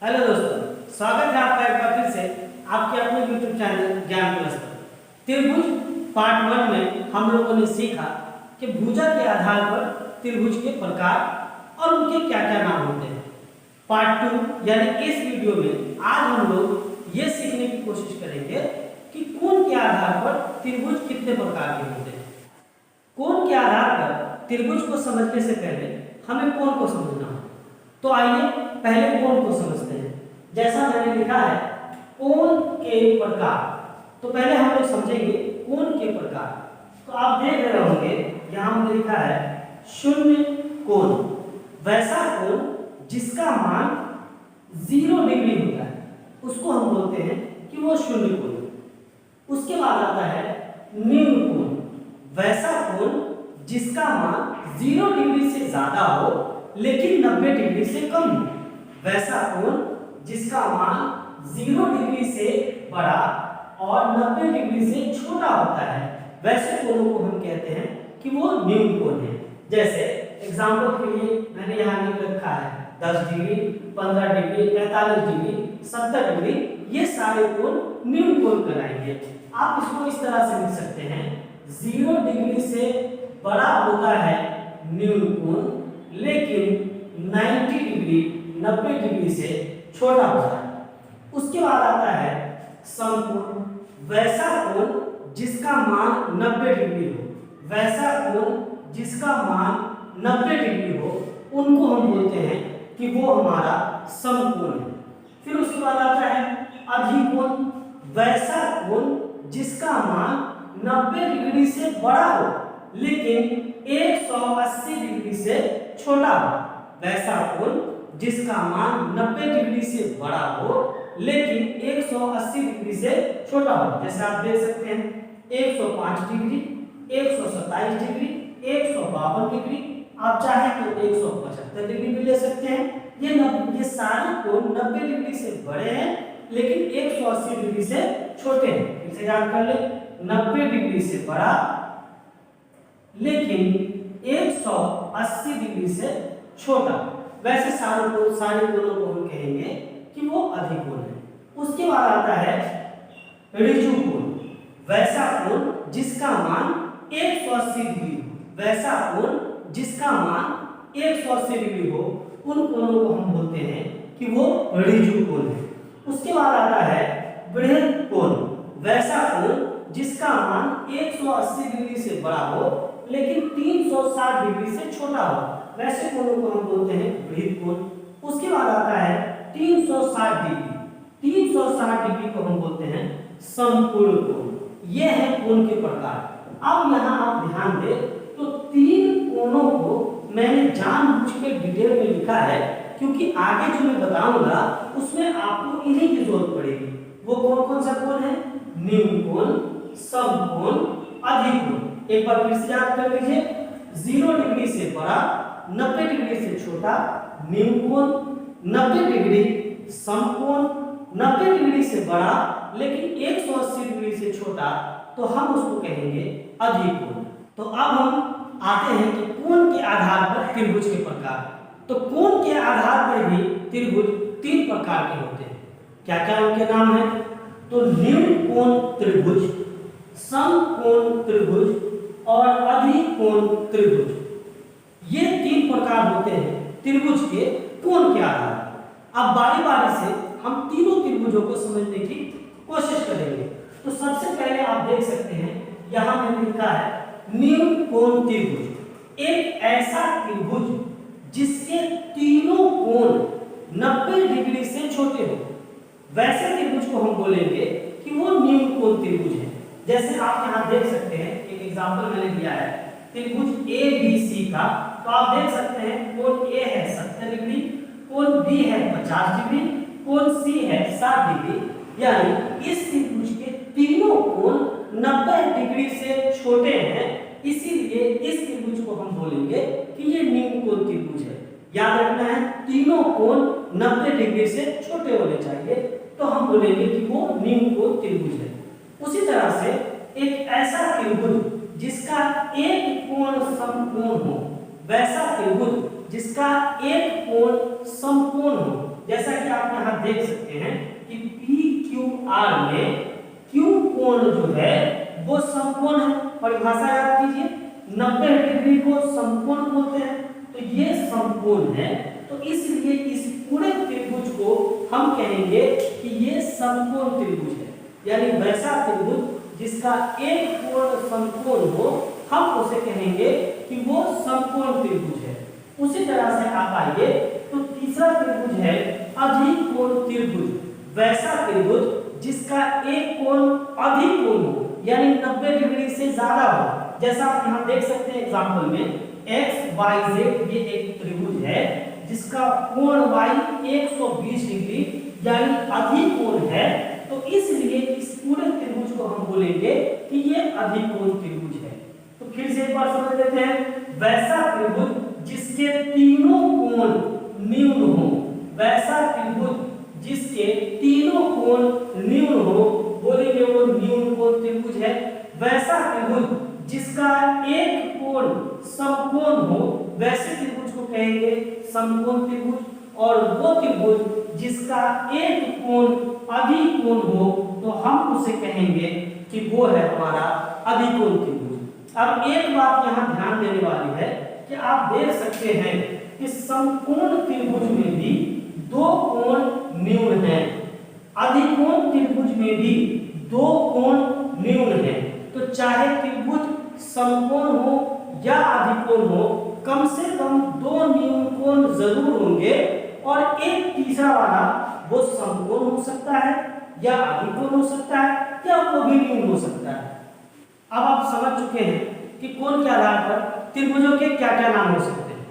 Hello दोस्तों, स्वागत है आपका एक बार फिर से आपके अपने YouTube चैनल ज्ञान प्लस पर। त्रिभुज पार्ट 1 में हम लोगों ने सीखा कि भुजा के आधार पर त्रिभुज के प्रकार और उनके क्या क्या नाम होते हैं। पार्ट 2 यानी इस वीडियो में आज हम लोग ये सीखने की कोशिश करेंगे कि कोण के आधार पर त्रिभुज कितने प्रकार के होते हैं। कोण के आधार पर त्रिभुज को समझने से पहले हमें कोण को समझना होगा। तो आइए पहले कोण को समझते हैं। जैसा मैंने लिखा है कोण के प्रकार, तो पहले हम लोग समझेंगे कोण के प्रकार। तो आप देख रहे होंगे यहां हमने लिखा है शून्य कोण, वैसा कोण जिसका मान 0 डिग्री होता है उसको हम बोलते हैं कि वो शून्य कोण। उसके बाद आता है निम्न कोण, वैसा कोण जिसका मान 0 डिग्री से ज्यादा हो लेकिन 90 डिग्री से कम हो। वैसा कोण जिसका मान 0 डिग्री से बड़ा और 90 डिग्री से छोटा होता है, वैसे कोणों को हम कहते हैं कि वो निम्न कोण है। जैसे एग्जांपल के लिए मैंने यहाँ लिख रखा है 10 डिग्री, 15 डिग्री, 45 डिग्री, 70 डिग्री, ये सारे कोण निम्न कोण कहलाएंगे। आप इसको इस तरह से लिख सकते हैं 0 डिग्री से बड़ा होता है निम्न कोण लेकिन 90 डिग्री से छोटा होता है। उसके बाद आता है समकोण, वैसा कोण जिसका मान 90 डिग्री हो, वैसा कोण जिसका मान 90 डिग्री हो, उनको हम बोलते हैं कि वो हमारा समकोण है। फिर उसके बाद आता है अधिकोण, वैसा कोण जिसका मान 90 डिग्री से बड़ा हो लेकिन 180 डिग्री से छोटा हो, वैसा कोण जिसका मान 90 डिग्री से बड़ा हो लेकिन 180 डिग्री से छोटा हो। जैसे आप देख सकते हैं 105 डिग्री, 127 डिग्री, 152 डिग्री, आप चाहें तो 175 डिग्री भी ले सकते हैं। ये सारे कोण 90 डिग्री से बड़े हैं लेकिन 180 डिग्री से छोटे हैं। इसे याद कर ले, 90 डिग्री से बड़ा लेकिन 180 डिग्री से छोटा, वैसे सारे कोणों को हम कहेंगे कि वो अधिकोण है। उसके बाद आता है ऋजु कोण, वैसा कोण जिसका मान 180 डिग्री हो, वैसा कोण जिसका मान 180 डिग्री हो, उन कोणों को हम बोलते हैं कि वो ऋजु कोण है। उसके बाद आता है बृहद कोण, वैसा कोण जिसका मान 180 डिग्री से बड़ा हो लेकिन 360 डिग्री से छोटा हो, वैसे कोणों को हम बोलते हैं बृहद कोण। उसके बाद आता है 360 डिग्री, 360 डिग्री को हम बोलते हैं समपूर्ण कोण। यह है कोण के प्रकार। अब यहाँ आप ध्यान दें तो 3 कोणों को मैंने जानबूझ के डिटेल में लिखा है क्योंकि आगे जो मैं बताऊंगा उसमें आपको इन्हीं की जरूरत पड़ेगी। वो कौन कौन सा कोण है? निम्न कोण, समकोण, अधिकोण। एक बार फिर से याद कर लीजिए, 0 डिग्री से बड़ा, 90 डिग्री से छोटा निम्न कोण, 90 डिग्री समकोण, 90 डिग्री से बड़ा लेकिन 180 डिग्री से छोटा, तो हम उसको कहेंगे अधिकोण। तो अब हम आते हैं कि कोण के आधार पर त्रिभुज के प्रकार। तो कोण के आधार पर भी त्रिभुज 3 प्रकार के होते हैं। क्या क्या उनके नाम है? तो निम्न कोण त्रिभुज, समकोण त्रिभुज और अधिकोण त्रिभुज। ये 3 प्रकार होते हैं त्रिभुज के कोण के आधार पर। अब बारी बारी से हम तीनों त्रिभुजों को समझने की कोशिश करेंगे। तो सबसे पहले आप देख सकते हैं यहां मैंने लिखा है निम्न कोण त्रिभुज, एक ऐसा त्रिभुज जिसके तीनों कोण 90 डिग्री से छोटे हो, वैसे त्रिभुज को हम बोलेंगे कि वो निम्न कोण त्रिभुज है। जैसे आप यहाँ देख सकते हैं, एक एग्जांपल मैंने दिया है त्रिभुज ABC का, तो आप देख सकते हैं कोण A है 70 डिग्री, कोण B है 50 डिग्री, कोण C है 60 डिग्री। यानी इस त्रिभुज के तीनों कोण 90 डिग्री से छोटे हैं, इसीलिए इस त्रिभुज को हम बोलेंगे कि ये निम्न कोण त्रिभुज है। याद रखना है तीनों कोण 90 डिग्री से छोटे होने चाहिए, तो हम बोलेंगे कि वो निम्न कोण त्रिभुज है। उसी तरह से एक ऐसा त्रिभुज जिसका एक कोण समकोण हो, वैसा त्रिभुज जिसका एक कोण समकोण हो, जैसा कि आप यहाँ देख सकते हैं कि पी क्यू आर में क्यू कोण जो है वो समकोण है। परिभाषा याद कीजिए, 90 डिग्री को समकोण बोलते हैं, तो ये समकोण है। तो इसलिए इस पूरे त्रिभुज को हम कहेंगे कि ये समकोण त्रिभुज है, यानी वैसा त्रिभुज जिसका एक कोण समकोण हो, हम उसे कहेंगे कि वो समकोण त्रिभुज है। उसी तरह से आप आइए तो तीसरा त्रिभुज है अधिकोण त्रिभुज, वैसा त्रिभुज जिसका एक कोण अधिकोण हो, यानी 90 डिग्री से ज्यादा हो। जैसा आप यहाँ देख सकते हैं एग्जांपल में x y z, ये एक त्रिभुज है जिसका कोण y 120 डिग्री यानी अधिकोण है। तो इसलिए इस पूरे त्रिभुज को हम बोलेंगे कि ये अधिकोण त्रिभुज है। तो फिर से एक बार समझ लेते हैं, वैसा त्रिभुज जिसके तीनों कोण न्यून हो, वैसा त्रिभुज जिसके तीनों कोण न्यून हो, बोलेंगे वो न्यून कोण त्रिभुज है। वैसा त्रिभुज जिसका एक कोण समकोण हो, वैसे त्रिभुज को कहेंगे समकोण त्रिभुज। और वो त्रिभुज जिसका एक कोण अधिकोण हो, तो हम उसे कहेंगे कि वो है हमारा अधिकोण त्रिभुज। अब एक बात यहाँ ध्यान देने वाली है कि आप देख सकते हैं कि समकोण त्रिभुज में भी दो कोण न्यून है, अधिकोण त्रिभुज में भी दो कोण न्यून है। तो चाहे त्रिभुज समकोण हो या अधिकोण हो, कम से कम दो न्यून कोण जरूर होंगे, और एक तीसरा वाला वो समकोण हो सकता है या अधिकोण हो सकता है या वो भी न्यून हो सकता है। अब आप समझ चुके हैं कि कोण के आधार पर त्रिभुजों के क्या क्या नाम हो सकते हैं।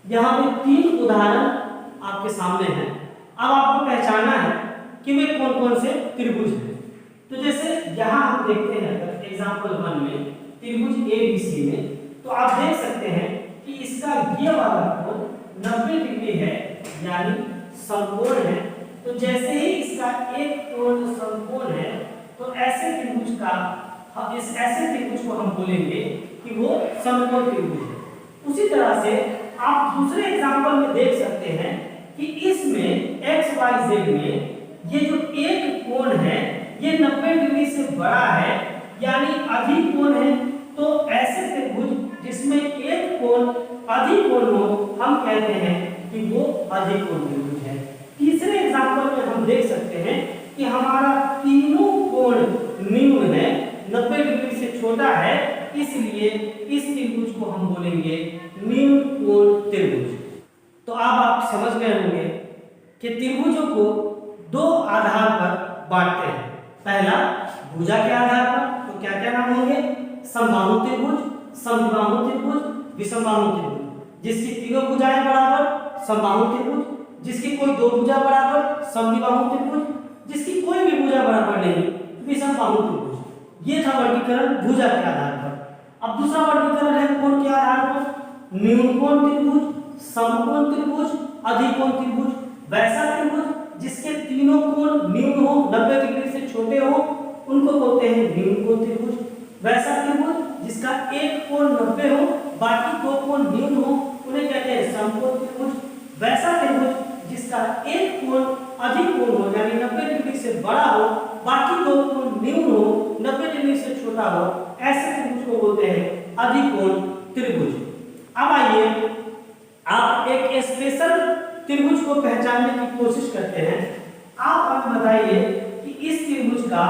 यहाँ पे 3 उदाहरण आपके सामने हैं। अब आपको पहचानना है कि वे कौन कौन से त्रिभुज हैं। तो जैसे यहाँ हम देखते हैं एग्जाम्पल 1 में त्रिभुज ABC में, तो आप देख सकते हैं कि इसका ये वाला कोण 90 डिग्री है, यानी समकोण है। तो जैसे ही इसका एक कोण समकोण है, तो ऐसे त्रिभुज को हम बोलेंगे कि वो समकोण त्रिभुज है। उसी तरह से आप दूसरे एग्जाम्पल में देख सकते हैं कि इसमें XYZ में ये जो एक कोण है ये 90 डिग्री से बड़ा है, यानी अधिकोण है। तो ऐसे त्रिभुज जिसमें एक कोण अधिकोण हो, हम कहते हैं कि वो अधिकोण त्रिभुज है। तीसरे एग्जाम्पल में हम देख सकते हैं कि हमारा तीनों कोण न्यून है, 90 डिग्री से छोटा है, इसलिए इस त्रिभुज को हम बोलेंगे न्यून कोण त्रिभुज। तो अब आप समझ गए होंगे कि त्रिभुजों को 2 आधार पर बांटते हैं। पहला भुजा के आधार पर, तो क्या क्या नाम होंगे, समबाहु त्रिभुज, समद्विबाहु त्रिभुज, विषमबाहु त्रिभुज। जिसकी तीनों भुजाएं बराबर समबाहु त्रिभुज, जिसकी कोई 2 भुजा बराबर समद्विबाहु त्रिभुज, जिसकी कोई भी भुजा बराबर नहीं विषमबाहु त्रिभुज। ये था वर्गीकरण भुजा के आधार पर। अब दूसरा वर्गीकरण है कोण के आधार पर, न्यून कोण त्रिभुज, समकोण त्रिभुज, अधिकोण त्रिभुज। वैसा त्रिभुज जिसके तीनों कोण न्यून हो, 90 डिग्री से छोटे हो, उनको बोलते हैं न्यून कोण त्रिभुज। वैसा त्रिभुज जिसका एक कोण 90 हो, बाकी 2 कोण न्यून हो, उन्हें कहते हैं समकोण त्रिभुज। वैसा त्रिभुज जिसका एक कोण अधिकोण हो, यानी 90 डिग्री से बड़ा हो, बाकी 2 कोण न्यून हो, 90 डिग्री से छोटा हो, ऐसे त्रिभुज को बोलते हैं अधिकोण त्रिभुज। अब आइए आप एक स्पेशल त्रिभुज को पहचानने की कोशिश करते हैं। आप हमें बताइए कि इस त्रिभुज का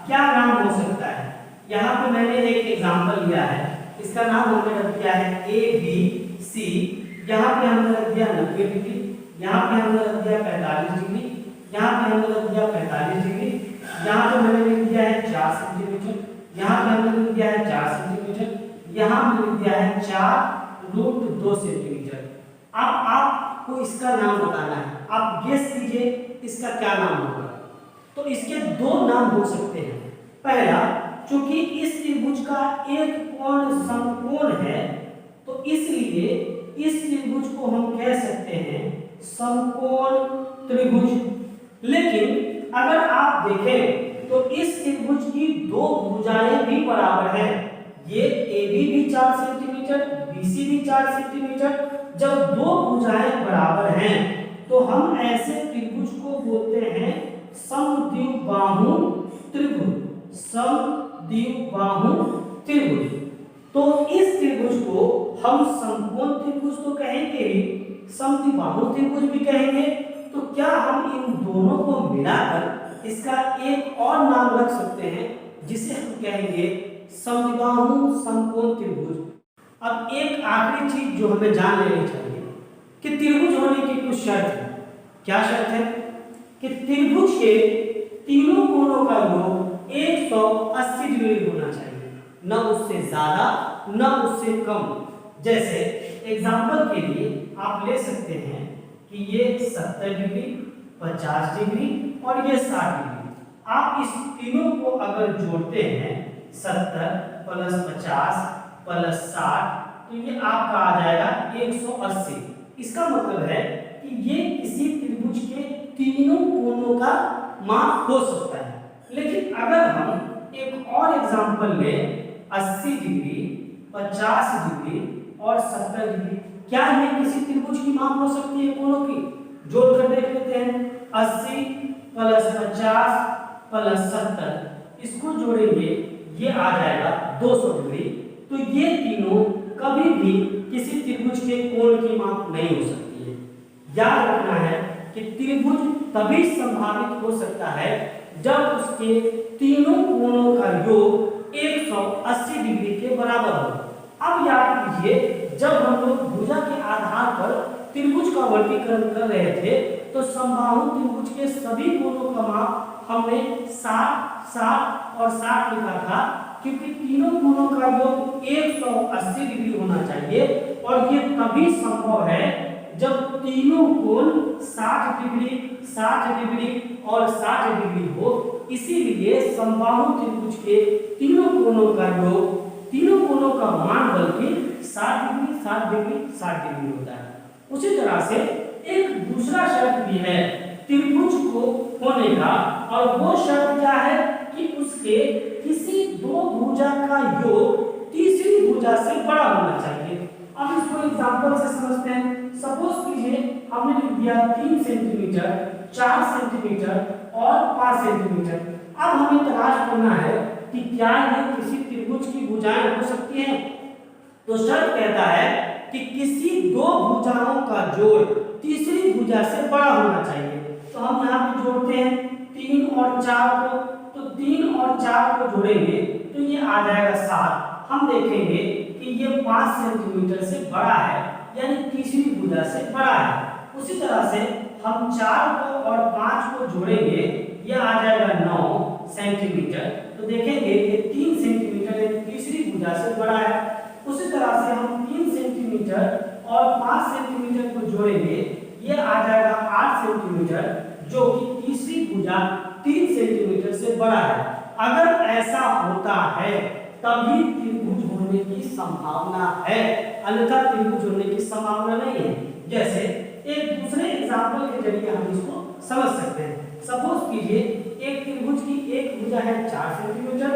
क्या नाम हो सकता है। यहाँ पे मैंने एक एग्जांपल लिया है, इसका नाम हमने रख दिया है ABC। यहाँ पे हमने रख दिया 90 डिग्री, यहाँ पे हमने रख दिया 45 डिग्री, यहाँ पे हमने रख दिया 45 डिग्री, यहाँ पे मैंने लिख दिया है 4 सेंटीमीटर, यहाँ पे हमने लिख दिया है 4 सेंटीमीटर, यहाँ हमने लिख दिया है 4√2 सेंटीमीटर। अब आपको इसका नाम बताना है, आप गेस कीजिए इसका क्या नाम होगा। तो इसके 2 नाम हो सकते हैं। पहला, चूंकि इस त्रिभुज का एक कोण समकोण है, तो इसलिए इस त्रिभुज को हम कह सकते हैं समकोण त्रिभुज। लेकिन अगर आप देखें तो इस त्रिभुज की 2 भुजाएं भी बराबर हैं। ये AB भी 4 सेंटीमीटर, BC भी 4 सेंटीमीटर। जब 2 भुजाएं बराबर हैं तो हम ऐसे त्रिभुज को बोलते हैं समद्विबाहु त्रिभुज, समद्विबाहु त्रिभुज। तो इस त्रिभुज को हम समकोण त्रिभुज तो कहेंगे ही, समद्विबाहु त्रिभुज भी कहेंगे। तो क्या हम इन दोनों को मिलाकर इसका एक और नाम रख सकते हैं जिसे हम कहेंगे समद्विबाहु समकोण त्रिभुज। अब एक आखिरी चीज जो हमें जान लेनी चाहिए कि त्रिभुज होने की कुछ शर्त है। क्या शर्त है? कि त्रिभुज के तीनों कोणों का योग 180 डिग्री होना चाहिए, न उससे ज्यादा न उससे कम। जैसे एग्जांपल के लिए आप ले सकते हैं कि ये 70 डिग्री, 50 डिग्री और ये 60 डिग्री। आप इस तीनों को अगर जोड़ते हैं 70 प्लस 50 प्लस 60 तो ये आपका आ जाएगा 180। इसका मतलब है कि ये किसी त्रिभुज के तीनों कोणों का माप हो सकता है। लेकिन अगर हम एक और एग्जांपल लें 80 डिग्री, 50 डिग्री और 70 डिग्री, क्या ये किसी त्रिभुज की माप हो सकती है कोणों की? जोड़कर देख लेते हैं 80 प्लस 50 प्लस 70, इसको जोड़ेंगे ये आ जाएगा 200 डिग्री। तो ये तीनों कभी भी किसी त्रिभुज के कोण की माप नहीं हो सकती है। याद रखना है कि त्रिभुज तभी संभावित हो सकता है जब उसके तीनों कोणों का योग 180 डिग्री के बराबर हो। अब याद कीजिए, जब हम लोग भुजा के आधार पर त्रिभुज का वर्गीकरण कर रहे थे तो समबाहु त्रिभुज के सभी कोणों का माप हमने 60, 60 और 60 लिखा था, क्योंकि तीनों कोणों का योग 180 डिग्री होना चाहिए। और ये तभी संभव है जब तीनों कोण 60 डिग्री, 60 डिग्री और 60 डिग्री हो। इसीलिए समबाहु त्रिभुज के तीनों कोणों का योग, तीनों कोणों का मान बल्कि 60 डिग्री, 60 डिग्री, 60 डिग्री होता है। उसी तरह से एक दूसरा शर्त भी है त्रिभुज को होने का, और वो शर्त क्या है कि उसके किसी दो भुजा का योग तीसरी भुजा से बड़ा होना चाहिए। अब इसको एग्जांपल से समझते हैं। सपोज कीजिए हमने लिख दिया 3 सेंटीमीटर, 4 सेंटीमीटर और 5 सेंटीमीटर। अब हमें तलाश करना है कि क्या ये किसी त्रिभुज की भुजाएं हो सकती हैं। तो शर्त कहता है कि किसी दो भुजाओं का जोड़ तीसरी भुजा से बड़ा होना चाहिए। तो हम यहाँ पे जोड़ते हैं 3 और 4 को, तो 3 और 4 को जोड़ेंगे तो ये आ जाएगा 7। हम देखेंगे कि ये 5 सेंटीमीटर से बड़ा है, यानी तीसरी भुजा से बड़ा है। उसी तरह से हम 4 को और 5 को जोड़ेंगे, ये आ जाएगा 9 सेंटीमीटर। तो देखेंगे ये 3 सेंटीमीटर तीसरी भुजा से बड़ा है। उसी तरह से हम 3 सेंटीमीटर और 5 सेंटीमीटर को जोड़ेंगे, ये आ जाएगा 8 सेंटीमीटर, जो कि तीसरी भुजा 3 सेंटीमीटर से बड़ा है। अगर ऐसा होता है तभी त्रिभुज होने की संभावना है, अन्यथा त्रिभुज होने की संभावना नहीं है। जैसे एक दूसरे एग्जांपल के जरिए हम इसको समझ सकते हैं। सपोज कीजिए एक त्रिभुज की एक भुजा है 4 सेंटीमीटर,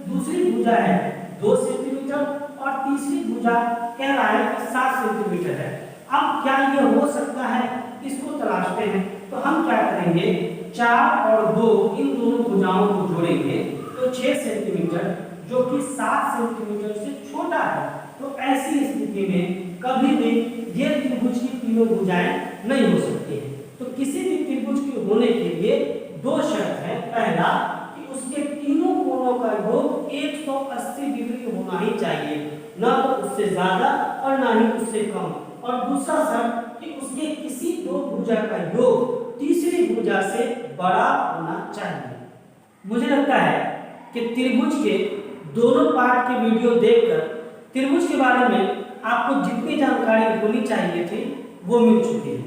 दूसरी भुजा है 2 सेंटीमीटर और तीसरी भुजा कह रहा है कि 7 सेंटीमीटर है। अब क्या ये हो सकता है, इसको तलाशते हैं। तो हम क्या करेंगे, 4 और 2 इन दोनों भुजाओं को जोड़ेंगे तो 6 सेंटीमीटर, जो कि 7 सेंटीमीटर से छोटा है। तो ऐसी स्थिति में कभी भी ये त्रिभुज की तीनों भुजाएं नहीं हो सकती है। तो किसी भी त्रिभुज के होने के लिए दो शर्त है। पहला कि उसके तीनों कोणों का योग 180 डिग्री होना ही चाहिए, ना तो उससे ज्यादा और ना ही उससे कम। और दूसरा शर्त कि उसके किसी दो भुजा का योग तीसरी भुजा से बड़ा होना चाहिए। मुझे लगता है कि त्रिभुज के दोनों पार्ट के वीडियो देखकर त्रिभुज के बारे में आपको जितनी जानकारी होनी चाहिए थी वो मिल चुकी है।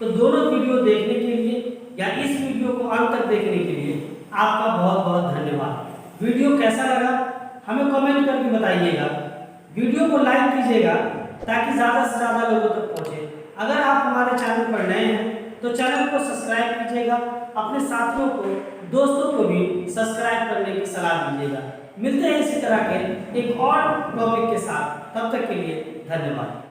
तो दोनों वीडियो देखने के लिए या इस वीडियो को अंत तक देखने के लिए आपका बहुत बहुत धन्यवाद। वीडियो कैसा लगा हमें कमेंट करके बताइएगा। वीडियो को लाइक कीजिएगा ताकि ज़्यादा से ज़्यादा लोगों तक पहुँचे। अगर आप हमारे चैनल पर नए हैं तो चैनल को सब्सक्राइब कीजिएगा, अपने साथियों को, दोस्तों को भी सब्सक्राइब करने की सलाह दीजिएगा। मिलते हैं इसी तरह के एक और टॉपिक के साथ, तब तक के लिए धन्यवाद।